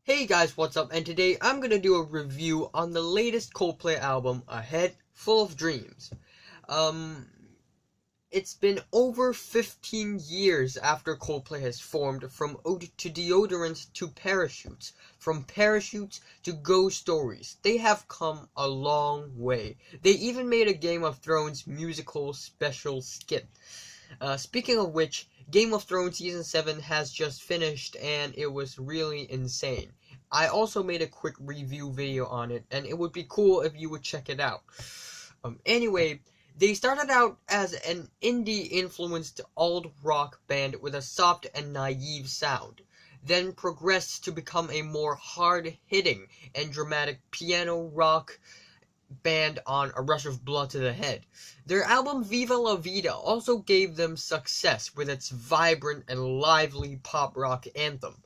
Hey guys, what's up? And today I'm gonna do a review on the latest Coldplay album, A Head Full of Dreams. Um, it's been over 15 years after Coldplay has formed, from Ode to Deodorants to Parachutes, from Parachutes to Ghost Stories. They have come a long way. They even made a Game of Thrones musical special skit. Speaking of which, Game of Thrones Season 7 has just finished, and it was really insane. I also made a quick review video on it, and it would be cool if you would check it out. Anyway, they started out as an indie-influenced alt-rock band with a soft and naive sound, then progressed to become a more hard-hitting and dramatic piano rock band on A Rush of Blood to the Head. Their album Viva La Vida also gave them success with its vibrant and lively pop rock anthem.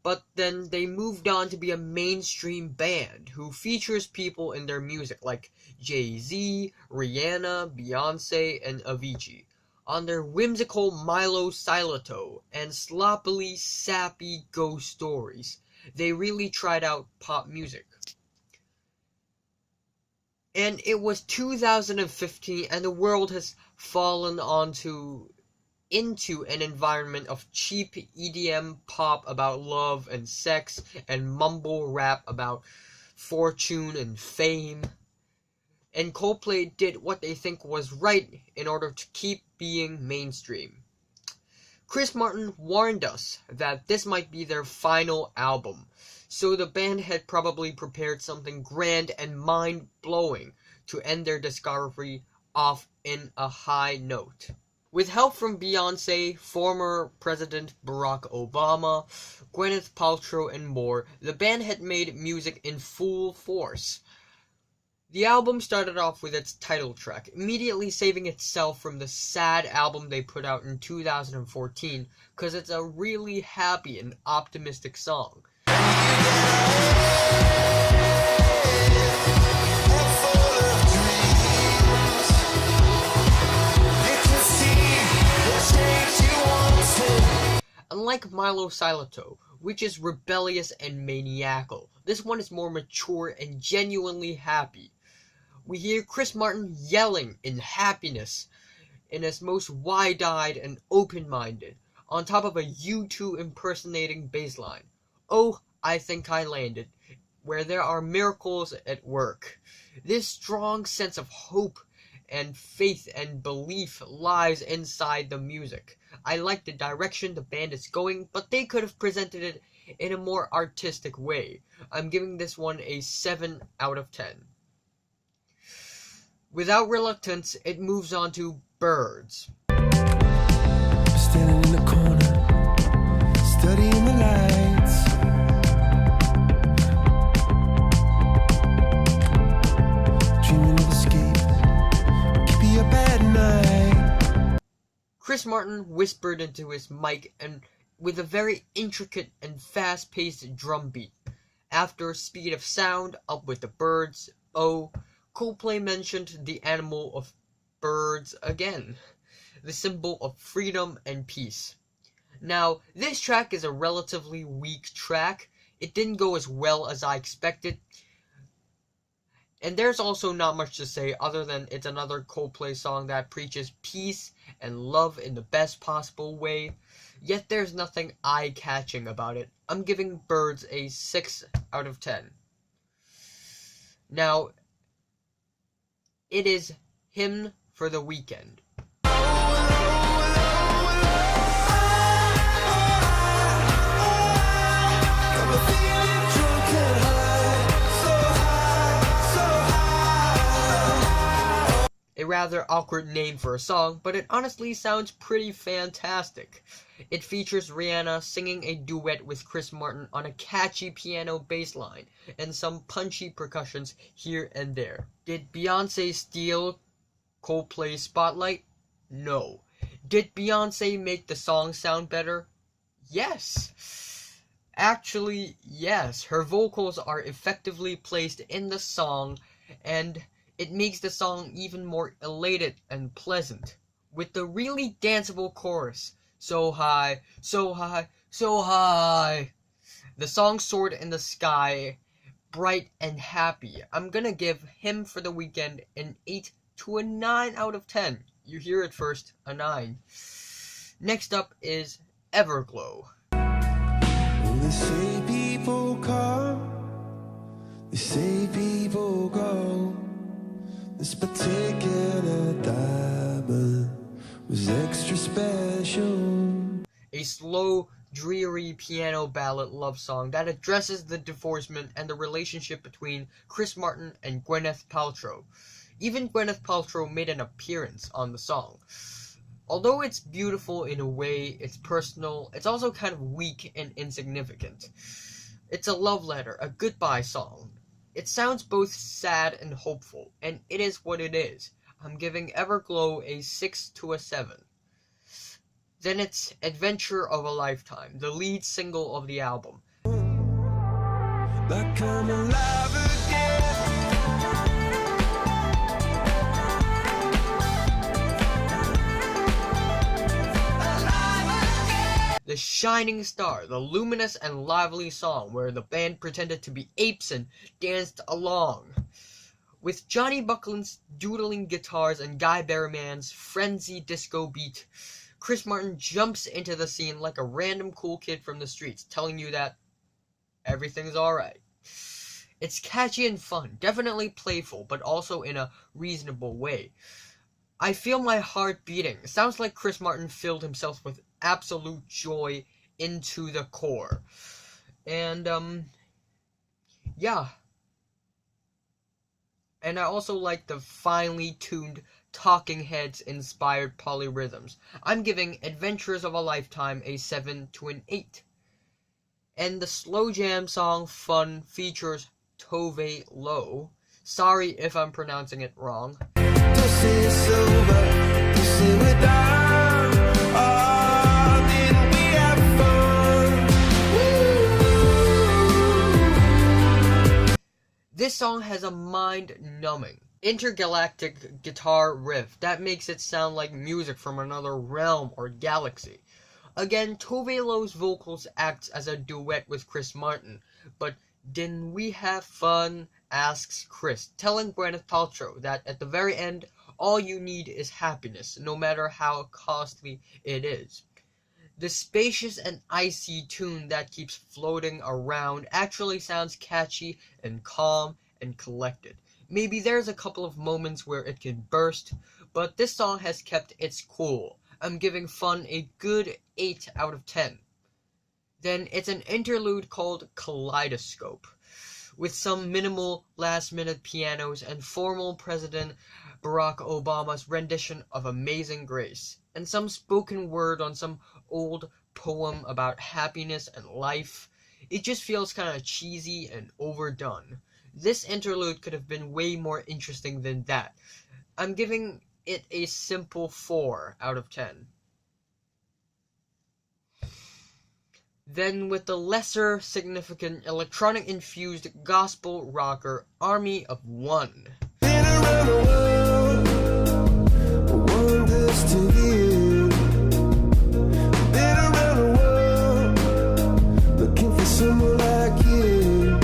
But then they moved on to be a mainstream band who features people in their music like Jay-Z, Rihanna, Beyonce, and Avicii on their whimsical Milo Silato and sloppily sappy Ghost Stories. They really tried out pop music. And it was 2015, and the world has fallen into an environment of cheap EDM pop about love and sex, and mumble rap about fortune and fame. And Coldplay did what they think was right in order to keep being mainstream. Chris Martin warned us that this might be their final album, so the band had probably prepared something grand and mind-blowing to end their discography off in a high note. With help from Beyonce, former President Barack Obama, Gwyneth Paltrow, and more, the band had made music in full force. The album started off with its title track, immediately saving itself from the sad album they put out in 2014, cause it's a really happy and optimistic song. Unlike Milo Silato, which is rebellious and maniacal, this one is more mature and genuinely happy. We hear Chris Martin yelling in happiness in his most wide-eyed and open-minded, on top of a U2 impersonating bass line. Oh, I think I landed, where there are miracles at work. This strong sense of hope and faith and belief lies inside the music. I like the direction the band is going, but they could have presented it in a more artistic way. I'm giving this one a 7 out of 10. Without reluctance, it moves on to Birds. Standing in the corner, studying the lights. Dreaming of escape, keep you up at night. Chris Martin whispered into his mic and with a very intricate and fast-paced drum beat. After Speed of Sound, Up with the Birds, oh, Coldplay mentioned the animal of birds again, the symbol of freedom and peace. Now, this track is a relatively weak track. It didn't go as well as I expected, and there's also not much to say other than it's another Coldplay song that preaches peace and love in the best possible way, yet there's nothing eye-catching about it. I'm giving Birds a 6 out of 10. Now, it is Hymn for the Weekend. A rather awkward name for a song, but it honestly sounds pretty fantastic. It features Rihanna singing a duet with Chris Martin on a catchy piano bass line, and some punchy percussions here and there. Did Beyonce steal Coldplay's spotlight? No. Did Beyonce make the song sound better? Yes. Actually, yes. Her vocals are effectively placed in the song, and it makes the song even more elated and pleasant, with the really danceable chorus, so high, so high, so high. The song Sword in the Sky, bright and happy. I'm gonna give Him for the Weekend an 8 to a 9 out of 10. You hear it first, a 9. Next up is Everglow. Well, they say people come, they say people go. This particular diamond was extra special. A slow, dreary piano ballad love song that addresses the divorcement and the relationship between Chris Martin and Gwyneth Paltrow. Even Gwyneth Paltrow made an appearance on the song. Although it's beautiful in a way, it's personal, it's also kind of weak and insignificant. It's a love letter, a goodbye song. It sounds both sad and hopeful, and it is what it is. I'm giving Everglow a 6 to a 7. Then it's Adventure of a Lifetime, the lead single of the album. Like I'm alive again. The shining star, the luminous and lively song where the band pretended to be apes and danced along. With Johnny Buckland's doodling guitars and Guy Berryman's frenzy disco beat, Chris Martin jumps into the scene like a random cool kid from the streets, telling you that everything's alright. It's catchy and fun, definitely playful, but also in a reasonable way. I feel my heart beating. It sounds like Chris Martin filled himself with absolute joy into the core. And, yeah. And I also like the finely tuned Talking Heads inspired polyrhythms. I'm giving Adventures of a Lifetime a 7 to an 8. And the slow jam song Fun features Tove Lo. Sorry if I'm pronouncing it wrong. Don't say it's over, don't say we're done. Oh, didn't we have fun? Woo! This song has a mind-numbing, intergalactic guitar riff that makes it sound like music from another realm or galaxy. Again, Tove Lo's vocals acts as a duet with Chris Martin, but didn't we have fun? Asks Chris, telling Gwyneth Paltrow that at the very end, all you need is happiness, no matter how costly it is. The spacious and icy tune that keeps floating around actually sounds catchy and calm and collected. Maybe there's a couple of moments where it can burst, but this song has kept its cool. I'm giving Fun a good 8 out of 10. Then it's an interlude called Kaleidoscope, with some minimal last-minute pianos and formal President Barack Obama's rendition of Amazing Grace, and some spoken word on some old poem about happiness and life. It just feels kind of cheesy and overdone. This interlude could have been way more interesting than that. I'm giving it a simple 4 out of 10. Then with the lesser significant electronic-infused gospel rocker Army of One. Been around the world, wonders to you. Been around the world, looking for someone like you.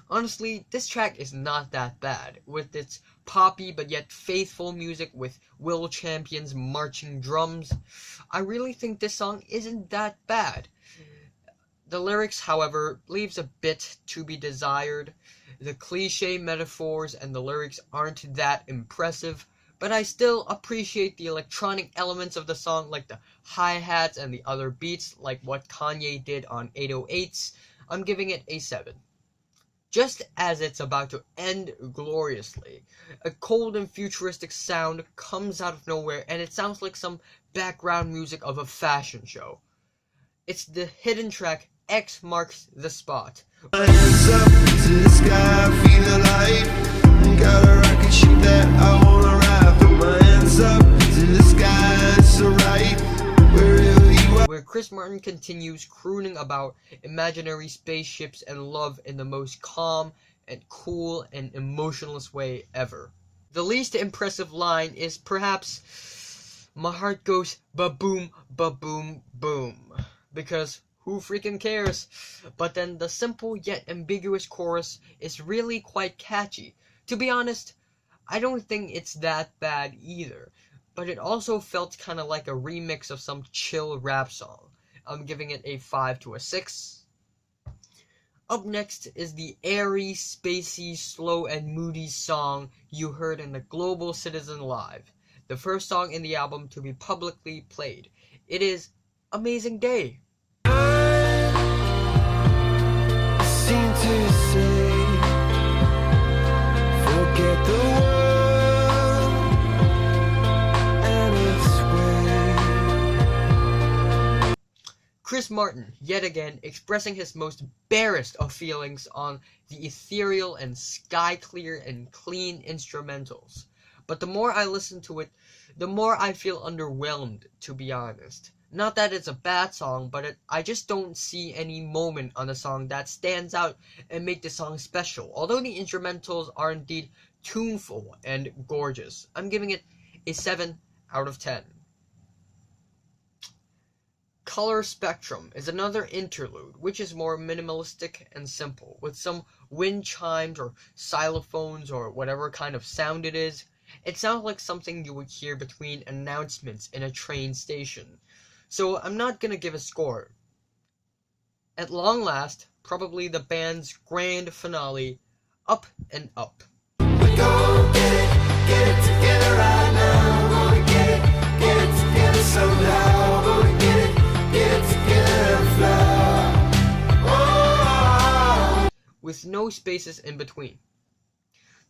Honestly, this track is not that bad, with its poppy but yet faithful music with Will Champion's marching drums. I really think this song isn't that bad. The lyrics, however, leaves a bit to be desired. The cliche metaphors and the lyrics aren't that impressive, but I still appreciate the electronic elements of the song, like the hi-hats and the other beats, like what Kanye did on 808s. I'm giving it a 7. Just as it's about to end gloriously, a cold and futuristic sound comes out of nowhere, and it sounds like some background music of a fashion show. It's the hidden track X Marks the Spot. My hands up to the sky, feel alive. Got a rocket ship that I wanna ride. Put my hands up to the sky, it's alright. Wherever you are. Where Chris Martin continues crooning about imaginary spaceships and love in the most calm and cool and emotionless way ever. The least impressive line is perhaps, "My heart goes ba-boom, ba-boom, boom," because who freaking cares? But then the simple yet ambiguous chorus is really quite catchy. To be honest, I don't think it's that bad either, but it also felt kind of like a remix of some chill rap song. I'm giving it a 5 to a 6. Up next is the airy, spacey, slow, and moody song you heard in the Global Citizen Live, the first song in the album to be publicly played. It is Amazing Day. Seem to say, forget the world and its way. Chris Martin, yet again, expressing his most barest of feelings on the ethereal and sky-clear and clean instrumentals. But the more I listen to it, the more I feel underwhelmed, to be honest. Not that it's a bad song, but I just don't see any moment on the song that stands out and make the song special, although the instrumentals are indeed tuneful and gorgeous. I'm giving it a 7 out of 10. Color Spectrum is another interlude, which is more minimalistic and simple, with some wind chimes or xylophones or whatever kind of sound it is. It sounds like something you would hear between announcements in a train station. So I'm not gonna give a score. At long last, probably the band's grand finale, Up and Up. We're gonna get it together right now. Gonna get it together somehow. Gonna get it together and fly. Oh. With no spaces in between.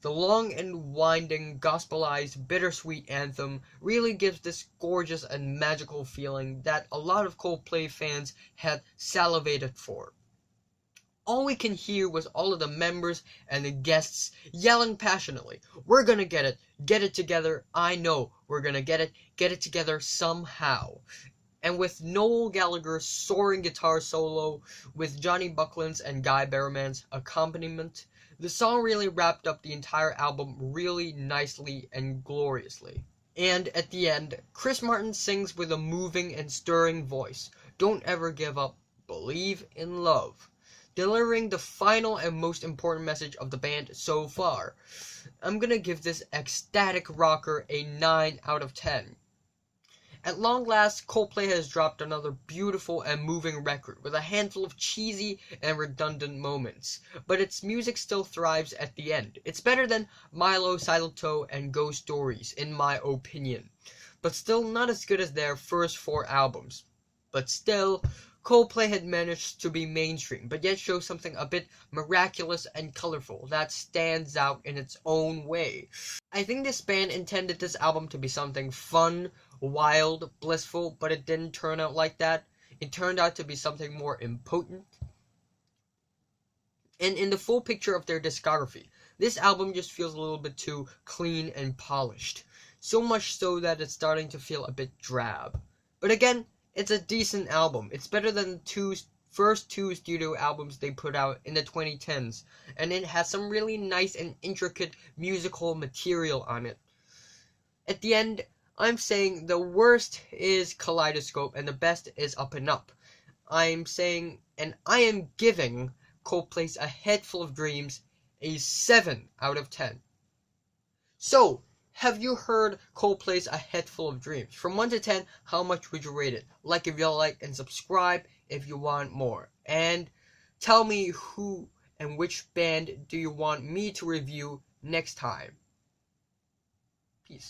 The long and winding, gospelized, bittersweet anthem really gives this gorgeous and magical feeling that a lot of Coldplay fans had salivated for. All we can hear was all of the members and the guests yelling passionately, "We're gonna get it together, I know, we're gonna get it together somehow." And with Noel Gallagher's soaring guitar solo, with Johnny Buckland's and Guy Berriman's accompaniment, the song really wrapped up the entire album really nicely and gloriously. And at the end, Chris Martin sings with a moving and stirring voice, "Don't ever give up, believe in love," delivering the final and most important message of the band so far. I'm gonna give this ecstatic rocker a 9 out of 10. At long last, Coldplay has dropped another beautiful and moving record with a handful of cheesy and redundant moments, but its music still thrives at the end. It's better than Milo, Silent Toe, and Ghost Stories, in my opinion, but still not as good as their first 4 albums. But still, Coldplay had managed to be mainstream, but yet show something a bit miraculous and colorful that stands out in its own way. I think this band intended this album to be something fun, wild, blissful, but it didn't turn out like that. It turned out to be something more impotent. And in the full picture of their discography, this album just feels a little bit too clean and polished. So much so that it's starting to feel a bit drab. But again, it's a decent album. It's better than the first 2 studio albums they put out in the 2010s, and it has some really nice and intricate musical material on it. At the end, I'm saying the worst is Kaleidoscope and the best is Up and Up. I'm saying, and I am giving Coldplay's A Head Full of Dreams a 7 out of 10. So, have you heard Coldplay's A Head Full of Dreams? From 1 to 10, how much would you rate it? Like if you like, and subscribe if you want more. And tell me who and which band do you want me to review next time. Peace.